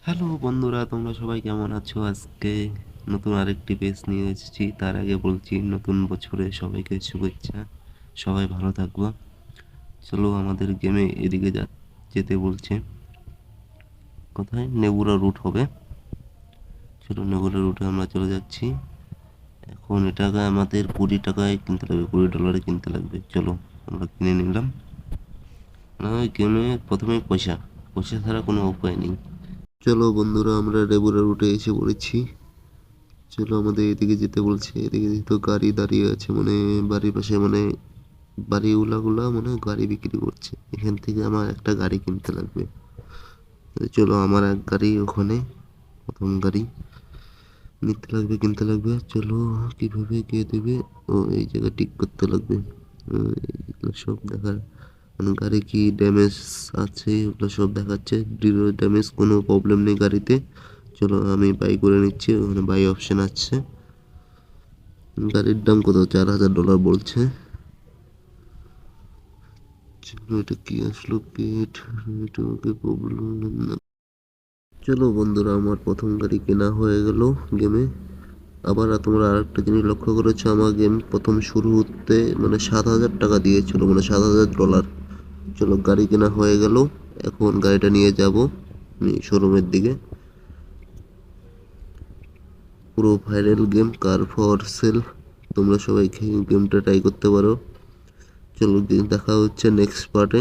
Hello বন্ধুরা, তোমরা সবাই কেমন আছো? আজকে নতুন আরেকটি পেজ নিয়ে এসেছি। তার আগে বলছি, নতুন বছরে সবাইকে শুভেচ্ছা। সবাই ভালো থাকবো। চলো আমাদের গেমে এদিকে যেতে বলছে। কোথায়? নেবুরা রুট হবে। চলো নেবুরা রুটে আমরা চলে যাচ্ছি। এখন এটাকে আমাদের 20 টাকায় কিনতে লাগবে, $20 কিনতে লাগবে। চলো আমরা কিনে নিলাম। গেমে প্রথমেই পয়সা পয়সা ছাড়া কোনো উপায় নেই। চলো বন্ধুরা, আমরা নেবুরা রুটে এসে পড়েছি। চলো আমাদের এদিকে যেতে বলছে। এদিকে তো গাড়ি দাঁড়িয়ে আছে, মানে বাড়ির পাশে, মানে বাড়িওয়ালাগুলা মানে গাড়ি বিক্রি করছে। এখান থেকে আমার একটা গাড়ি কিনতে লাগবে। তো চলো, আমার এক গাড়ি ওখানে, প্রথম গাড়ি নিতে লাগবে, কিনতে লাগবে। চলো, কিভাবে কে দেবে? ও, এই জায়গা ঠিক করতে লাগবে। এগুলো সব দেখার, মানে গাড়ি কি ড্যামেজ আছে ওগুলো সব দেখাচ্ছে। জিরো ড্যামেজ, কোনো প্রবলেম নেই গাড়িতে। চলো আমি বাই করে নিচ্ছি, ওখানে বাই অপশন আছে। গাড়ির দাম কত? $4,000 বলছে। চলো, এটা কি আসলো? গেট, এটা ওকে প্রবলেম না। চলো বন্ধুরা, আমার প্রথম গাড়ি কেনা হয়ে গেল গেমে। আবার তোমরা আরেকটা জিনিস লক্ষ্য করেছো, আমার গেম প্রথম শুরু হতে মানে $7,000 দিয়েছিল, মানে $7,000। চলো, গাড়ি কেনা হয়ে গেল। এখন গাড়িটা নিয়ে যাব আমি শোরুমের দিকে। পুরো viral game, car for sale. তোমরা সবাই গেমটা ট্রাই করতে পারো। চলো, দেখা হচ্ছে নেক্সট পার্টে।